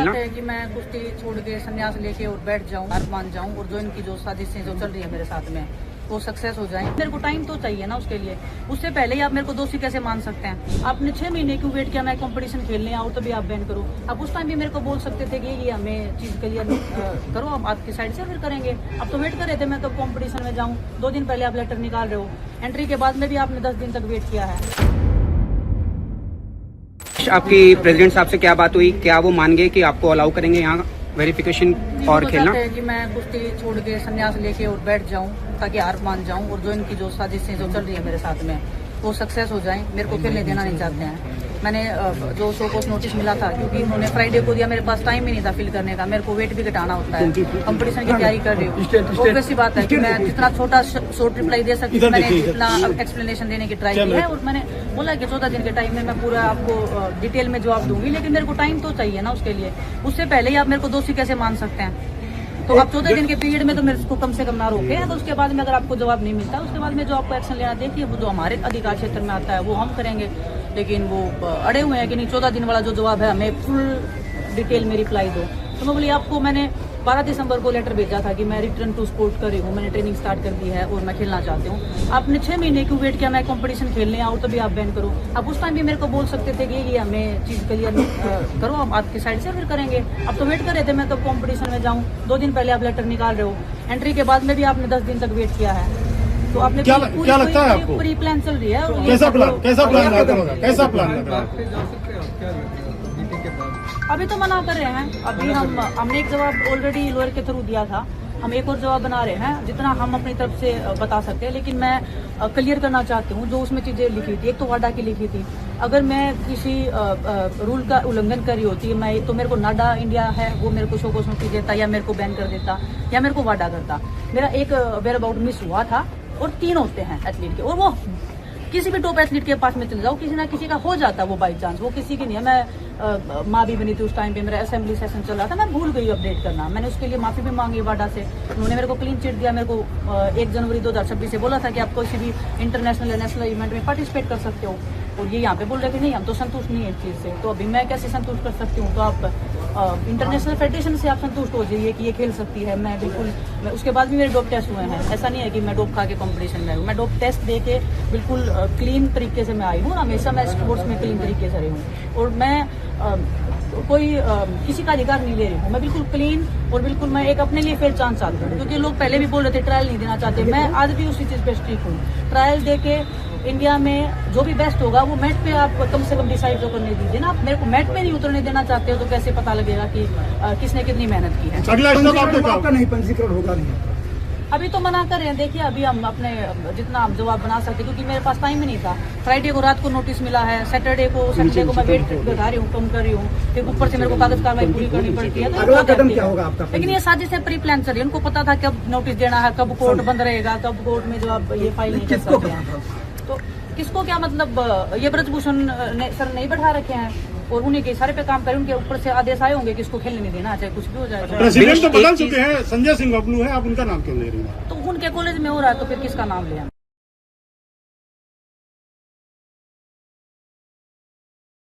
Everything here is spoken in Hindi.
खेलना? है कि मैं कुश्ती छोड़ के संन्यास लेके और बैठ जाऊं, हार मान जाऊं और जो इनकी जो साजिशें जो चल रही है मेरे साथ में वो सक्सेस हो जाएं। मेरे को टाइम तो चाहिए ना उसके लिए। उससे पहले ही आप मेरे को दोषी कैसे मान सकते हैं? आपने 6 महीने क्यों वेट किया मैं कंपटीशन खेलने आऊँ तभी आप बैन करो? आप उस टाइम भी मेरे को बोल सकते थे कि ये हमें चीज क्लियर करो, आप आपकी साइड से फिर करेंगे। अब तो वेट कर रहे थे मैं कब कंपटीशन में जाऊँ। 2 दिन पहले आप लेटर निकाल रहे हो, एंट्री के बाद में भी आपने 10 दिन तक वेट किया है। आपकी प्रेसिडेंट साहब से क्या बात हुई? क्या वो मान गए कि आपको अलाउ करेंगे यहाँ वेरिफिकेशन और खेलना? है कि मैं कुश्ती छोड़ के संन्यास लेके और बैठ जाऊं ताकि हार मान जाऊं और जो इनकी जो साजिशें जो चल रही है मेरे साथ में वो सक्सेस हो जाएं। मेरे को खेलने देना नहीं चाहते हैं। मैंने जो शो कोर्स नोटिस मिला था क्योंकि उन्होंने फ्राइडे को दिया, मेरे पास टाइम ही नहीं था फिल करने का। मेरे को वेट भी घटाना होता है, कंपटीशन की तैयारी कर रही हूँ। ऑब्वियस सी बात है कि मैं जितना छोटा शॉर्ट रिप्लाई दे सकती हूँ, मैंने जितना एक्सप्लेनेशन देने की ट्राई की है और मैंने बोला कि 14 दिन के टाइम में मैं पूरा आपको डिटेल में जवाब दूंगी, लेकिन मेरे को टाइम तो चाहिए ना उसके लिए। उससे पहले ही आप मेरे को दोषी कैसे मान सकते हैं? तो आप 14 दिन के पीरियड में तो मेरे को कम से कम ना रोके, तो उसके बाद में अगर आपको जवाब नहीं मिलता उसके बाद में जो आपको एक्शन लेना देखिए वो जो हमारे अधिकार क्षेत्र में आता है वो हम करेंगे। लेकिन वो अड़े हुए हैं कि नहीं 14 दिन वाला जो जवाब है हमें फुल डिटेल में रिप्लाई दो। तो मैं बोली आपको मैंने 12 दिसंबर को लेटर भेजा था कि मैं रिटर्न टू स्पोर्ट कर रही हूँ, मैंने ट्रेनिंग स्टार्ट कर दी है और मैं खेलना चाहती हूँ। आपने 6 महीने क्यों वेट किया मैं कंपटीशन खेलने आऊँ तभी आप बैन करो? आप उस टाइम भी मेरे को बोल सकते थे कि ये हमें चीज क्लियर करो, आप आपकी साइड से फिर करेंगे। अब तो वेट कर रहे थे मैं कब कंपटीशन में जाऊँ। 2 दिन पहले आप लेटर निकाल रहे हो, एंट्री के बाद में भी आपने 10 दिन तक वेट किया है। तो आपने क्या लगता है आपको? पूरी प्लान चल रही है। कैसा प्लान अभी तो मना कर रहे हैं। अभी हमने एक जवाब ऑलरेडी लॉयर के थ्रू दिया था, हम एक और जवाब बना रहे हैं जितना हम अपनी तरफ से बता सकते हैं। लेकिन मैं क्लियर करना चाहती हूँ जो उसमें चीजें लिखी थी। एक तो वाडा की लिखी थी, अगर मैं किसी रूल का उल्लंघन कर रही होती मैं तो मेरे को नाडा इंडिया है वो मेरे को शो कोर्स नोटिस देता या मेरे को बैन कर देता या मेरे को वाडा करता। मेरा एक वेयर अबाउट मिस हुआ था और 3 होते हैं एथलीट के, और वो किसी भी टॉप एथलीट के पास में चले जाओ किसी ना किसी का हो जाता है वो बाई चांस, वो किसी की नहीं है। मैं माँ भी बनी थी उस टाइम पे, मेरा असेंबली सेशन चल रहा था, मैं भूल गई अपडेट करना। मैंने उसके लिए माफी भी मांगी वाडा से, उन्होंने मेरे को क्लीन चिट दिया। मेरे को 1 जनवरी 2026 से बोला था कि आप किसी भी इंटरनेशनल या नेशनल इवेंट में पार्टिसिपेट कर सकते हो, और ये यहाँ पे बोल रहे कि नहीं हम तो संतुष्ट नहीं है इस चीज़ से। तो अभी मैं कैसे संतुष्ट कर सकती हूँ? तो आप इंटरनेशनल फेडरेशन से आप संतुष्ट हो जाइए कि ये खेल सकती है। मैं बिल्कुल उसके बाद भी मेरे डोप टेस्ट हुए हैं, ऐसा नहीं है कि मैं डोप खा के कॉम्पिटिशन में आई हूँ। मैं डोप टेस्ट दे के बिल्कुल क्लीन तरीके से मैं आई हूँ, हमेशा मैं स्पोर्ट्स में क्लीन तरीके से रही हूँ। और मैं कोई किसी का अधिकार नहीं ले रही हूँ, मैं बिल्कुल क्लीन और बिल्कुल मैं एक अपने लिए फेयर चांस चाहती हूँ। क्योंकि लोग पहले भी बोल रहे थे ट्रायल नहीं देना चाहते, मैं आज भी उसी चीज़ पे स्ट्रिक हूँ। ट्रायल दे के इंडिया में जो भी बेस्ट होगा वो मैट पे आप कम से कम डिसाइड तो करने दीजिए ना। आप मेरे को मैट पे नहीं उतरने देना चाहते हो तो कैसे पता लगेगा कि किसने कितनी मेहनत की है? अगला स्टेप आपका नहीं पंजीकरण होगा नहीं। अभी तो मना कर रहे हैं। देखिए अभी हम अपने जितना हम जवाब बना सकते क्योंकि मेरे पास टाइम ही नहीं था। फ्राइडे को रात को नोटिस मिला है, सैटरडे को मैं वेट बढ़ा रही हूँ, कम कर रही हूँ, फिर ऊपर से मेरे को कागज कार्रवाई पूरी करनी पड़ती है। अगला कदम क्या होगा आपका? लेकिन ये साजिश से प्री प्लान चल रही है। उनको पता था कब नोटिस देना है, कब कोर्ट बंद रहेगा, कब कोर्ट में जो आप ये फाइल नहीं कर सकते हैं। तो किसको क्या मतलब? ये ब्रजभूषण सर नहीं बैठा रखे हैं और उन्हीं के सारे पे काम करें, उनके ऊपर से आदेश आए होंगे कि इसको खेलने नहीं देना, चाहे कुछ भी हो जाए। प्रेसिडेंट तो बदल चुके हैं, संजय सिंह बबलू है, आप उनका नाम क्यों ले रही हैं? तो उनके कॉलेज में हो रहा है तो फिर किसका नाम लें?